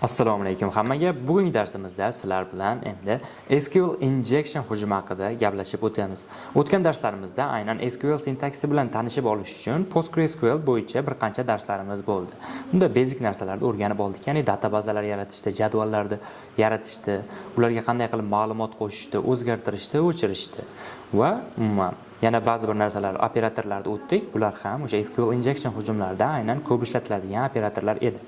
Assalomu alaykum hammaga. Bugungi darsimizda sizlar bilan endi SQL injection hujumi haqida gaplashib o'tamiz. O'tgan darslarimizda aynan SQL sintaksi bilan tanishib olish uchun PostgreSQL bo'yicha bir qancha darslarimiz bo'ldi. Bunda basic narsalarni o'rganib oldik. Ya'ni databazalar yaratishda, jadvallarni yaratishda, ularga qanday qilib ma'lumot qo'shishda, o'zgartirishda, o'chirishda va umuman yana ba'zi bir narsalar operatorlarni o'tdik. Bular ham o'sha SQL injection hujumlarida aynan ko'p ishlatiladigan operatorlar edi.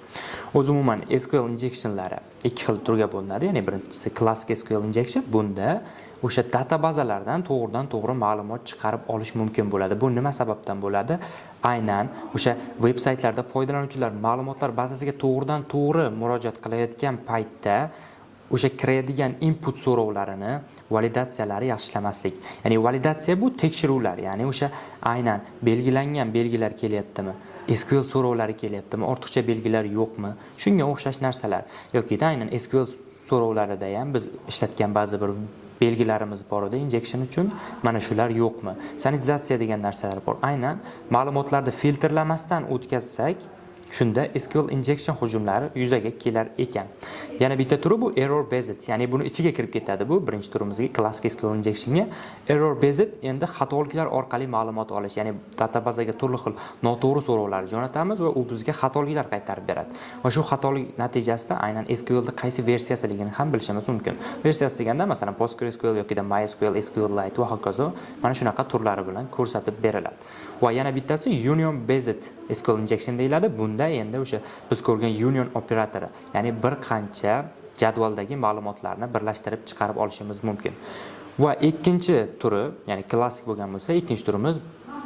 O'z umuman SQL injectionlari ikki xil turga bo'linadi. Ya'ni birinchisi klassik SQL injection. Bunda o'sha databazalardan to'g'ridan-to'g'ri ma'lumot chiqarib olish mumkin bo'ladi. Bu nima sababdan bo'ladi? Aynan o'sha veb-saytlarda foydalanuvchilar ma'lumotlar bazasiga to'g'ridan-to'g'ri murojaat qilayotgan paytda o'sha kiradigan input so'rovlarini validatsiyalari yaxshilamaslik. Ya'ni validatsiya bu tekshiruvlar, ya'ni o'sha aynan belgilangan belgilar kelyaptimi? SQL so'rovlari kelyaptimi? Ortiqcha belgilar yo'qmi? Shunga o'xshash narsalar yoki aynan SQL so'rovlarida ham biz ishlatgan ba'zi bir belgilarimiz bor edi injection uchun. Mana shular yo'qmi? Sanitizatsiya degan narsalar bor. Aynan ma'lumotlarni filtrlamasdan o'tkazsak, shunda SQL injection hujumlari yuzaga kelar ekan. Yana bitta turi bu error based, ya'ni buni ichiga kirib ketadi. Bu birinchi turimizga klassik SQL injectionga. Error based endi xatoliklar orqali ma'lumot olish, ya'ni databazaga turli xil noto'g'ri so'rovlarni jo'natamiz va u bizga xatoliklar qaytarib beradi. Va shu xatolik natijasida aynan SQL da qaysi versiyasiligini ham bilishimiz mumkin. Versiyasi deganda masalan PostgreSQL yoki MySQL, SQLite va hokazo mana shunaqa turlari bilan ko'rsatib beriladi. Va yana bittasi union based SQL injection deyiladi. Bunda endi o'sha biz ko'rgan union operatori, ya'ni bir qancha jadvaldagi ma'lumotlarni birlashtirib chiqarib olishimiz mumkin. Va ikkinchi turi, ya'ni klassik bo'lgan bo'lsa, ikkinchi turimiz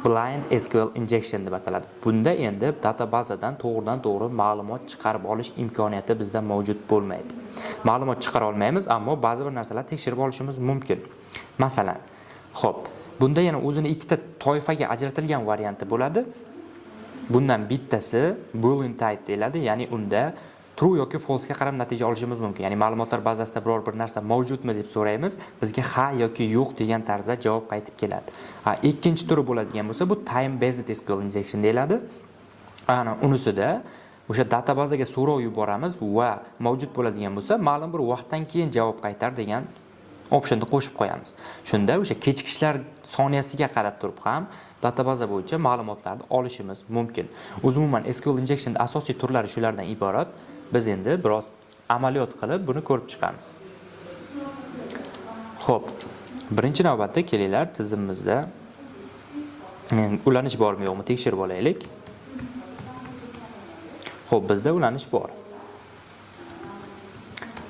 blind SQL injection deb ataladi. Bunda endi databazadan to'g'ridan-to'g'ri ma'lumot chiqarib olish imkoniyati bizda mavjud bo'lmaydi. Ma'lumot chiqara olmaymiz, ammo ba'zi bir narsalarni tekshirib olishimiz mumkin. Masalan, xo'p, bunda yana o'zini ikkita toifaga ajratilgan varianti bo'ladi. Bundan bittasi boolean type deyiladi, ya'ni unda true yoki false ga qarab natija olishimiz mumkin. Ya'ni ma'lumotlar bazasida biror bir narsa mavjudmi deb so'raymiz, bizga ha yoki yo'q degan tarzda javob qaytib keladi. Ikkinchi turi bo'ladigan bo'lsa, bu time based SQL injection deyiladi. Ana unisida o'sha databazaga so'rov yuboramiz va mavjud bo'ladigan bo'lsa, ma'lum bir vaqtdan keyin javob qaytar degan optionni qo'shib qo'yamiz. Shunda o'sha kechikishlar soniyasiga qarab turib ham databaza bo'yicha ma'lumotlarni olishimiz mumkin. Umuman SQL injection asosiy turlari shulardan iborat. Biz endi biroz amaliyot qilib buni ko'rib chiqamiz. Xo'p, birinchi navbatda kelinglar tizimimizda ulanish bormi yo'qmi tekshirib olaylik. Xo'p, bizda ulanish bor.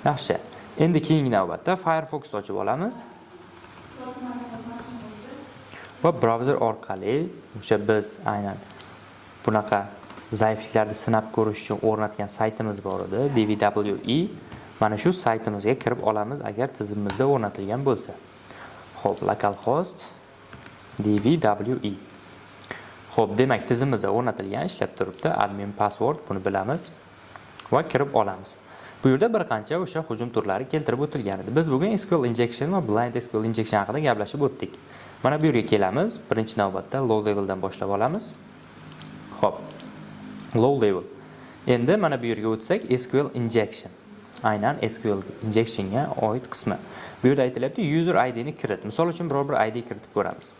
Yaxshi. Endi keyingi navbatda Firefoxni ochib olamiz. Va browser orqali o'sha biz aynan bunaqa zaifliklarni sinab ko'rish uchun o'rnatgan saytimiz bor edi, DVWE. Mana shu saytimizga kirib olamiz agar tizimimizda o'rnatilgan bo'lsa. Xo'p, localhost DVWE. Xo'p, demak tizimimizda o'rnatilgan, ishlab turibdi. Admin password buni bilamiz va kirib olamiz. Bu yerda bir qancha o'sha hujum turlari keltirib o'tilgan edi. Biz bugun SQL injection va blind SQL injection haqida gaplashib o'tdik. Mana bu yerga kelamiz. Birinchi navbatda low leveldan boshlab olamiz. Xo'p. Low level. Endi mana bu yerga o'tsak SQL injection. Aynan SQL injectionga oid qismi. Bu yerda aytilyapti user ID ni kirit. Misol uchun biror bir ID kiritib ko'ramiz.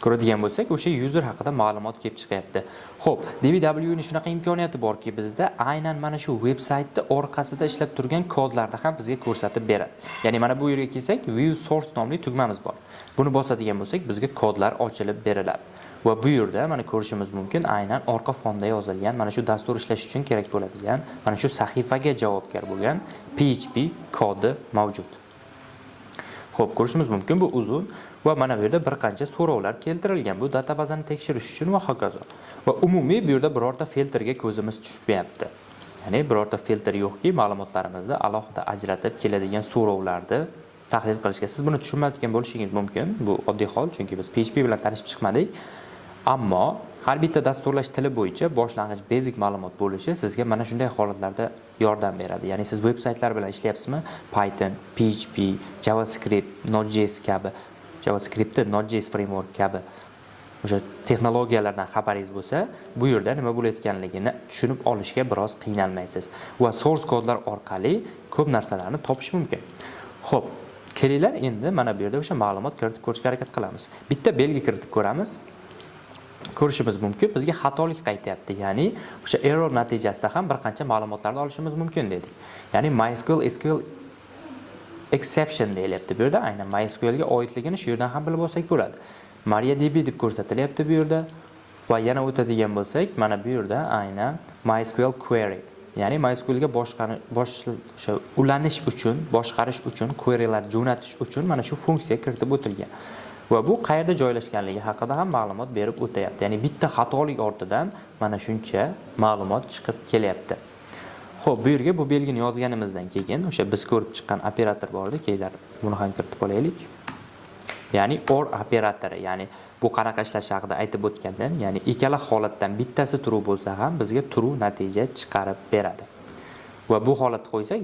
Ko'radigan bo'lsak, o'sha user haqida ma'lumot kelib chiqyapti. Xo'p, DVW ni shunaqa imkoniyati borki, bizda aynan mana shu veb-saytda orqasida ishlab turgan kodlarni ham bizga ko'rsatib beradi. Ya'ni mana bu yerga kelsak, view source nomli tugmamiz bor. Buni bosadigan bo'lsak, bizga kodlar ochilib beriladi. Va bu yerda mana ko'rishimiz mumkin, aynan orqa fonda yozilgan, mana shu dastur ishlash uchun kerak bo'ladigan, mana shu sahifaga javobgar bo'lgan PHP kodi mavjud. Xo'p, ko'rishimiz mumkin, bu uzun va mana bu yerda bir qancha so'rovlar keltirilgan. Bu databazani tekshirish uchun va hokazo. Va umumiy bu yerda birorta filtrga ko'zimiz tushmayapti. Ya'ni birorta filtr yo'qki, ma'lumotlarimizni alohida ajratib keladigan so'rovlarni tahlil qilishga. Siz buni tushunmayotgan bo'lishingiz mumkin. Bu oddiy hol, chunki biz PHP bilan tanishib chiqmadik. Ammo har bitta dasturlash tili bo'yicha boshlang'ich basic ma'lumot bo'lishi sizga mana shunday holatlarda yordam beradi. Ya'ni siz veb-saytlar bilan ishlayapsizmi? Python, PHP, JavaScript, Node.js kabi, JavaScriptda Node.js framework kabi o'sha texnologiyalardan xabaringiz bo'lsa, bu yerda nima bo'layotganligini tushunib olishga biroz qiynalmaysiz va source kodlar orqali ko'p narsalarni topish mumkin. Xo'p, kelinglar endi mana bu yerda o'sha ma'lumot kiritib ko'rishga harakat qilamiz. Bitta belgi kiritib ko'ramiz. Ko'rishimiz mumkin, bizga xatolik qaytyapti. Ya'ni o'sha error natijasida ham bir qancha ma'lumotlarni olishimiz mumkin dedik. Ya'ni MySQL SQL exception deyilyapti bu yerda. Aynan MySQL ga oidligini shu yerdan ham bilib olsak bo'ladi. MariaDB deb ko'rsatilyapti bu yerda. Va yana o'tadigan bo'lsak, mana bu yerda aynan MySQL query. Ya'ni MySQL ga ulanish uchun, boshqarish uchun, querylar jo'natish uchun mana shu funksiya kiritib o'tilgan. Va bu qayerda joylashganligi haqida ham ma'lumot berib o'tayapti. Ya'ni bitta xatolik ortidan mana shuncha ma'lumot chiqib kelyapti. Xo'p, bu yerga bu belgini yozganimizdan keyin o'sha biz ko'rib chiqqan operator bor edi, kelar buni ham kiritib olaylik. Ya'ni OR operatori, ya'ni bu qanaqa ishlash haqida aytib o'tgandan, ya'ni ikkala holatdan bittasi true bo'lsa ham bizga true natija chiqarib beradi. Va bu holatni qo'ysak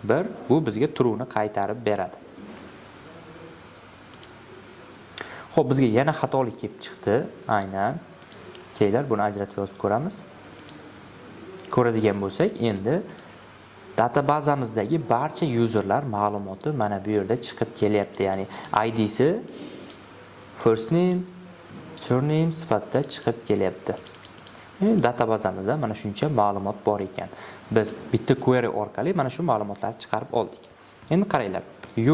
1 bu bizga true ni qaytarib beradi. Xo'p, bizga yana xatolik kelib chiqdi. Aynan kelar buni ajratib yozib ko'ramiz. Ko'radigan bo'lsak, endi databazamizdagi barcha userlar ma'lumoti mana bu yerda chiqib kelyapti. Ya'ni ID'si first name, surname sifatida chiqib kelyapti. Databazamizda mana shuncha ma'lumot bor ekan. Biz bitta query orqali mana shu ma'lumotlarni chiqarib oldik. Endi qaranglar,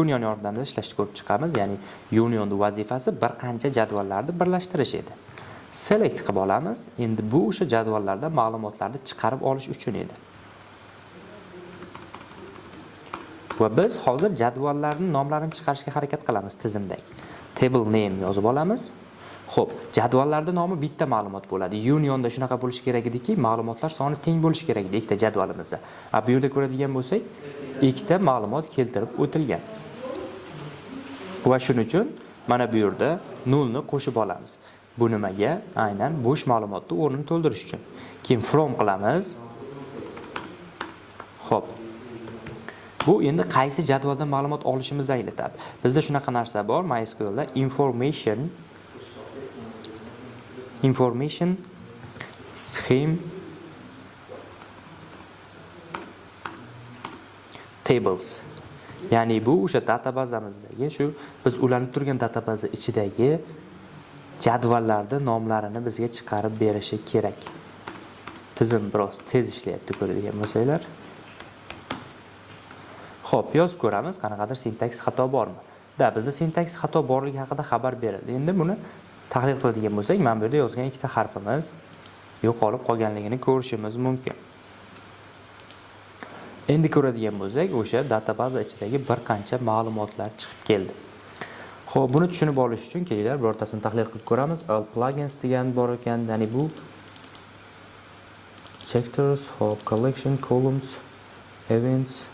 union yordamida ishlashni ko'rib chiqamiz. Ya'ni unionning vazifasi bir qancha jadvallarni birlashtirish edi. Select qilib olamiz. Endi bu o'sha jadvallarda ma'lumotlarni chiqarib olish uchun edi. Va biz hozir jadvallarning nomlarini chiqarishga harakat qilamiz tizimdagi. Table name yozib olamiz. Xo'p, jadvallarda nomi bitta ma'lumot bo'ladi. Unionda shunaqa bo'lishi kerak ediki, ma'lumotlar soni teng bo'lishi kerak edi ikkita jadvalimizda. Bu yerda ko'radigan bo'lsak, ikkita ma'lumot keltirib o'tilgan. Va shuning uchun mana bu yerda nullni qo'shib olamiz. Bu nimaga? Aynan bo'sh ma'lumotni o'rnini to'ldirish uchun. Keyin from qilamiz. Xo'p. Bu endi qaysi jadvaldan ma'lumot olishimizdan ilatadi. Bizda shunaqa narsa bor MySQL da information scheme tables. Ya'ni bu o'sha databazamizdagi shu biz ulanib turgan databaza ichidagi jadvallarda nomlarini bizga chiqarib berishi kerak. Tizim biroz tez ishlayapti, ko'radigan bo'lsanglar. Xo'p, yozib ko'ramiz, qanaqadir sintaks xato bormi? Bizda sintaks xato borligi haqida xabar berildi. Endi buni tahlil qiladigan bo'lsak, mana bu yerda yozgan ikkita harfimiz yo'qolib qolganligini ko'rishimiz mumkin. Endi ko'radigan bo'lsak, o'sha databaza ichidagi bir qancha ma'lumotlar chiqib keldi. Xo'p, buni tushunib olish uchun kelinglar birortasini tahlil qilib ko'ramiz. All plugins degan bor ekan, ya'ni bu chapters, hop, collection, columns, events.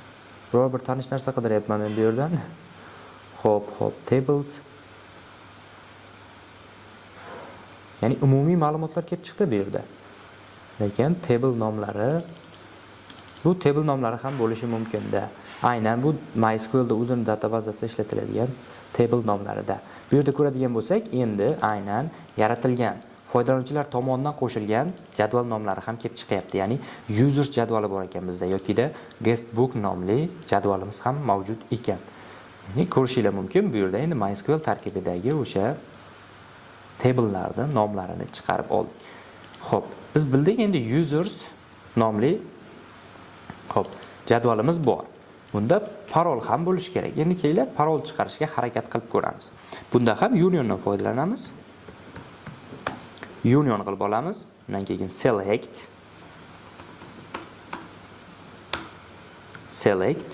Bir tanish narsa qidiryapman men bu yerdan. Hop, tables. Ya'ni umumiy ma'lumotlar kelib chiqdi bu yerda. Lekin table nomlari, bu table nomlari ham bo'lishi mumkin-da. Aynan bu MySQL da o'zining databazasida ishlatiladigan table nomlarida. Bu yerda ko'radigan bo'lsak, endi aynan yaratilgan foydalanuvchilar tomonidan qo'shilgan jadval nomlari ham kelib chiqyapti. Ya'ni users jadvali bor ekan bizda yokida guestbook nomli jadvalimiz ham mavjud ekan. Ya'ni ko'rishingiz mumkin, bu yerda endi MySQL tarkibidagi o'sha tablelarning nomlarini chiqarib oldik. Xo'p, biz bildik endi users nomli jadvalimiz bor. Bunda parol ham bo'lishi kerak. Endi kelinglar parol chiqarishga harakat qilib ko'ramiz. Bunda ham uniondan foydalanamiz. Union qilib olamiz. Undan keyin select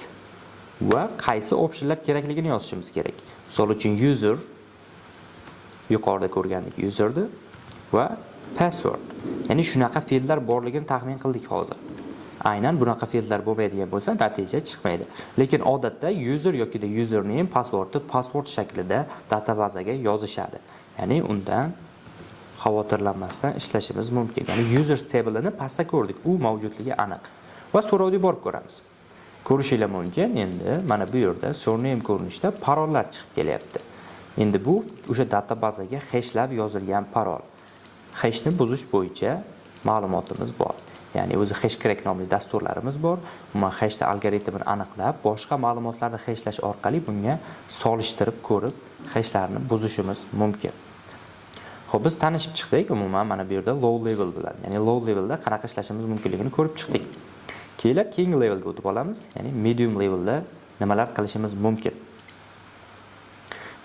va qaysi optionlar kerakligini yozishimiz kerak. Misol uchun user yuqorida ko'rgandek userdi va password. Ya'ni shunaqa feldlar borligini taxmin qildik hozir. Aynan bunaqa feldlar bo'lmaydigan bo'lsa, natija chiqmaydi. Lekin odatda user yokida username password shaklida databazaga yozishadi. Ya'ni undan xavotirlanmasdan ishlashimiz mumkin. Ya'ni user table'ini pastda ko'rdik, u mavjudligi aniq. Va so'rovga borib ko'ramiz. Ko'rishingiz mumkin, endi mana bu yerda surname ko'rinishda parollar chiqib kelyapti. Endi bu o'sha databazaga hashlab yozilgan parol. Hashni buzish bo'yicha ma'lumotimiz bor. Ya'ni o'zi hashcrack nomli dasturlarimiz bor. Umuman hashda algoritmini aniqlab, boshqa ma'lumotlarni hashlash orqali bunga solishtirib ko'rib, hashlarni buzishimiz mumkin. Xo'p, biz tanishib chiqdik. Umuman mana bu yerda low level bilan, ya'ni low levelda qanaqa ishlashimiz mumkinligini ko'rib chiqdik. Keyin keyingi levelga o'tib olamiz, ya'ni medium levelda nimalar qilishimiz mumkin.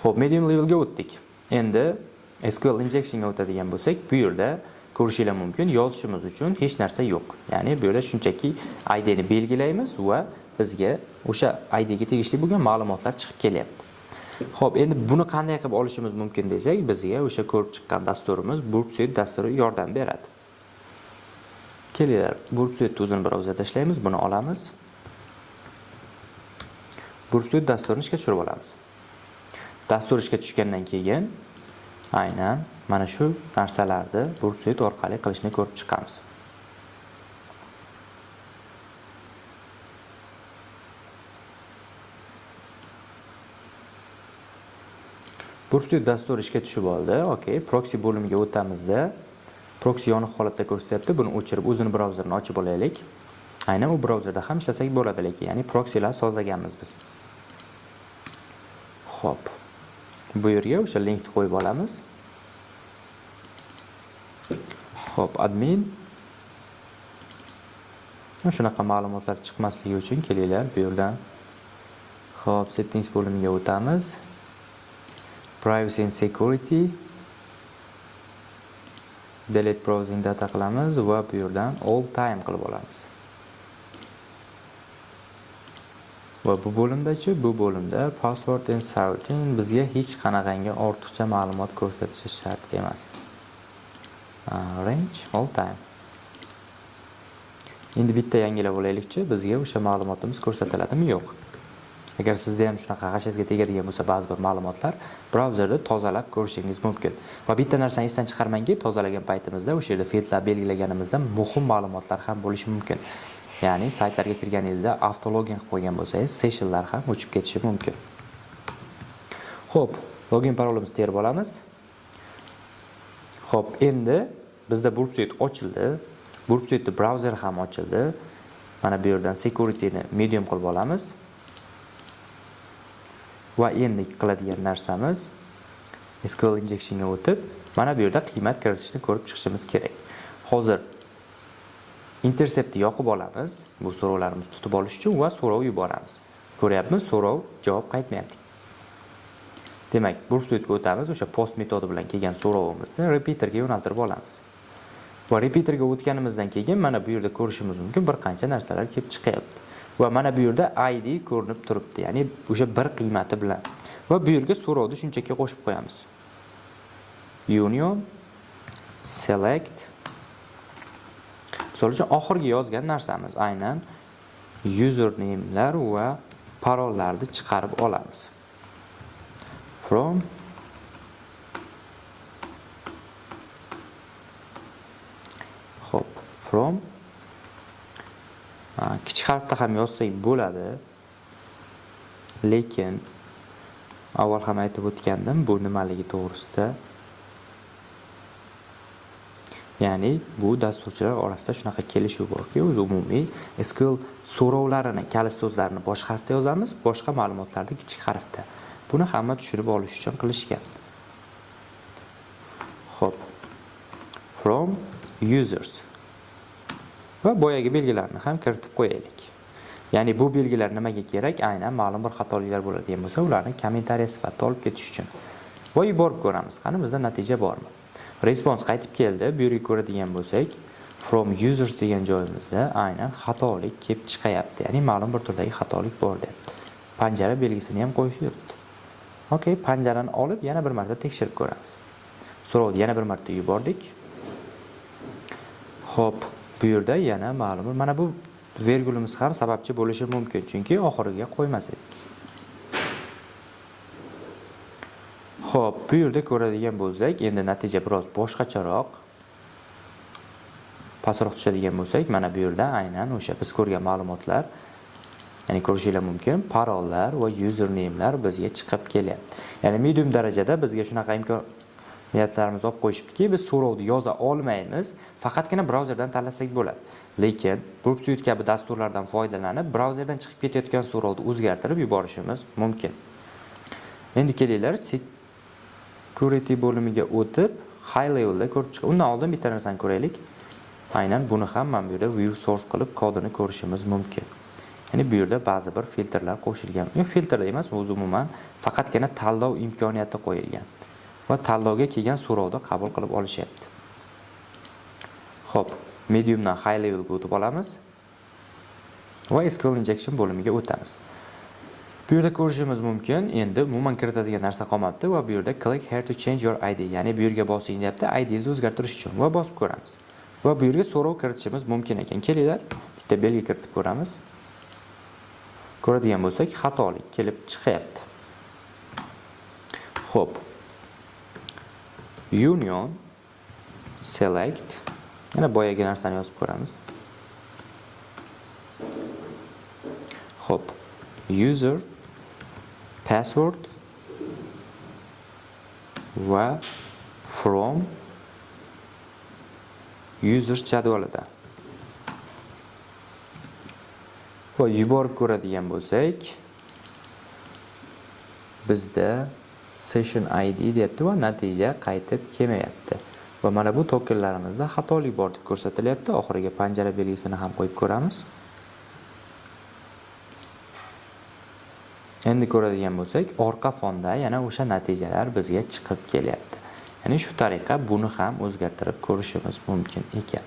Xo'p, medium levelga o'tdik. Endi SQL injectionga o'tadigan bo'lsak, bu yerda ko'rishinglar mumkin, yozishimiz uchun hech narsa yo'q. Ya'ni bu yerda shunchaki ID ni belgilaymiz va bizga o'sha ID ga tegishli bo'lgan ma'lumotlar chiqib kelyapti. Xo'p, endi buni qanday qilib olishimiz mumkin desak, bizga o'sha ko'rib chiqqan dasturimiz Burpsuite dasturi yordam beradi. Kelinglar, Burpsuite o'zini brauzerda ishlaymiz, buni olamiz. Burpsuite dasturini ishga tushirib olamiz. Dastur ishga tushgandan keyin aynan mana shu narsalarni Burpsuite orqali qilishni ko'rib chiqamiz. Burpsuite dasturi ishga tushib oldi. Okay, proxy bo'limiga o'tamizda. Proxy yoniq holatda ko'rsatyapti. Buni o'chirib, o'zini brauzerini ochib olaylik. Aynan u brauzerda ham ishlasak bo'ladi, lekin ya'ni proxylar sozlaganmiz biz. Xo'p. Bu yerga o'sha linkni qo'yib olamiz. Xo'p, admin. Shunaqa ma'lumotlar chiqmasligi uchun kelinglar bu yerdan. Xo'p, settings bo'limiga o'tamiz. Privacy and security. Delete browsing data qilamiz va bu yerdan all time qilib olamiz. Va bu bo'limdachi, bu bo'limda password and routing bizga hech qanaqangi ortiqcha ma'lumot ko'rsatishi shart emas. Range all time. Endi bitta yangilab olaylikchi, bizga o'sha ma'lumotimiz ko'rsatiladimi, yo'q. Agar sizda ham shunaqa g'ashingizga tegadigan bo'lsa, ba'zi bir ma'lumotlar brauzerda tozalab ko'rishingiz mumkin. Va bitta narsani esdan chiqarmangki, tozalagan paytimizda o'sha yerda filtrlar belgilaganimizda muhim ma'lumotlar ham bo'lishi mumkin. Ya'ni saytlarga kirganingizda avtologin qilib qo'ygan bo'lsangiz, sessionlar ham o'chib ketishi mumkin. Xo'p, login parolimizni terib olamiz. Xo'p, endi bizda Burpsuite ochildi. Burpsuite brauzer ham ochildi. Mana bu yerdan security ni medium qilib olamiz. Va endi qiladigan narsamiz SQL injectionga o'tib, mana bu yerda qiymat kiritishni ko'rib chiqishimiz kerak. Hozir interceptni yoqib olamiz, bu so'rovlarimizni tutib olish uchun va so'rov yuboramiz. Ko'ryapmiz, so'rov javob qaytmayapti. Demak, Burpsuite'ga o'tamiz, o'sha post metodi bilan kelgan so'rovimizni repeaterga yo'naltirib olamiz. Va repeaterga o'tganimizdan keyin mana bu yerda ko'rishimiz mumkin bir qancha narsalar kelib chiqyapti. Va mana bu yerda ID ko'rinib turibdi, ya'ni o'sha bir qiymati bilan. Va bu yerga so'rovni shunchaki qo'shib qo'yamiz. Union select. Misol uchun oxirgi yozgan narsamiz aynan username'lar va parollarni chiqarib olamiz. From Xo'p, from kichik harfda ham yozsak bo'ladi. Lekin avval ham aytib o'tgandim, bu nimaligi to'g'risida. Ya'ni bu dasturchilar orasida shunaqa kelishuv borki, o'z umumiy SQL so'rovlarini, kalit so'zlarini boshqa harfda yozamiz, boshqa ma'lumotlarni kichik harfda. Buni hamma tushunib olish uchun qilishgan. Xo'p. From users. Va boyagi belgilarni ham kiritib qo'yaylik. Ya'ni bu belgilar nimaga kerak? Aynan ma'lum bir xatoliklar bo'ladigan bo'lsa, ularni kommentariy sifatida olib ketish uchun. Va yuborib ko'ramiz, qani bizda natija bormi? Response qaytib keldi. Bu yerga ko'radigan bo'lsak, from users degan joyimizda aynan xatolik kelib chiqyapti. Ya'ni ma'lum bir turdagi xatolik bor deb. Panjara belgisini ham qo'yishibdi. Okay, panjarani olib yana bir marta tekshirib ko'ramiz. So'rovni yana bir marta yubordik. Xo'p, bu yerda yana ma'lum. Mana bu vergulimiz ham sababchi bo'lishi mumkin, chunki oxiriga qo'ymas edik. Xo'p, bu yerda ko'radigan bo'lsak, endi natija biroz boshqacharoq. Pastroq tushadigan bo'lsak, mana bu yerda aynan o'sha biz ko'rgan ma'lumotlar ya'ni ko'rishingiz mumkin, parollar va username'lar bizga chiqib kelyapti. Ya'ni medium darajada bizga shunaqa imkoniyatlarimiz olib qo'yishibdiki, biz so'rovni yoza olmaymiz, faqatgina brauzerdan tanlasak bo'ladi. Lekin Proofsuite kabi dasturlardan foydalanib, brauzerdan chiqib ketayotgan so'rovni o'zgartirib yuborishimiz mumkin. Endi kelinglar, security bo'limiga o'tib, high levelda ko'rib chiqamiz. Undan oldin bitta narsani ko'raylik. Aynan buni ham mana bu yerda view source qilib kodini ko'rishimiz mumkin. Ya'ni bu yerda ba'zi bir filtrlar qo'shilgan. Filtrlar emas, o'zi umuman faqatgina tanlov imkoniyati qo'yilgan va tanlovga kelgan so'rovni qabul qilib olishyapti. Xo'p, mediumdan high levelga o'tib olamiz va SQL injection bo'limiga o'tamiz. Bu yerda ko'rishimiz mumkin, endi umuman kiritadigan narsa qolmabdi va bu yerda click here to change your ID, ya'ni bu yerga bosing deyapti, ID'ni o'zgartirish uchun va bosib ko'ramiz. Va bu yerga so'rov kiritishimiz mumkin ekan. Kelinglar, bitta belgi kiritib ko'ramiz. Ko'radigan bo'lsak, xatolik kelib chiqyapti. Xo'p. Union select, yana boyagi narsani yozib ko'ramiz. Xo'p. User password va from users jadvalidan. Va yuborib ko'radigan bo'lsak, bizda session ID deyapti va natija qaytib kelmayapti. Va mana bu tokenlarimizda xatolik bor deb ko'rsatilyapti. Oxiriga panjara belgisini ham qo'yib ko'ramiz. Endi ko'radigan bo'lsak, orqa fonda yana o'sha natijalar bizga chiqib kelyapti. Ya'ni shu tariqa buni ham o'zgartirib ko'rishimiz mumkin ekan.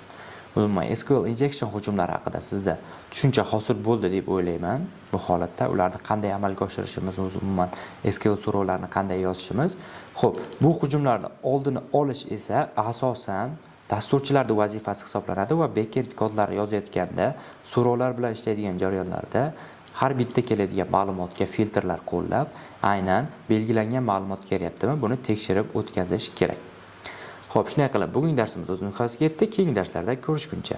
Umuman SQL injection hujumlari haqida sizda tushuncha hosil bo'ldi deb o'ylayman. Bu holatda ularni qanday amalga oshirishimiz, umuman SQL so'rovlarini qanday yozishimiz. Xo'p, bu hujumlarni oldini olish esa asosan dasturchilarning vazifasi hisoblanadi va backend kodlar yozayotganda, so'rovlar bilan ishlaydigan jarayonlarda har bitta keladigan ma'lumotga filtrlar qo'llab, aynan belgilangan ma'lumot kelyaptimi, buni tekshirib o'tkazish kerak. Xo'p, shunday qilib bugungi darsimiz o'z nihoyasiga yetdi. Keyingi darslarda ko'rishguncha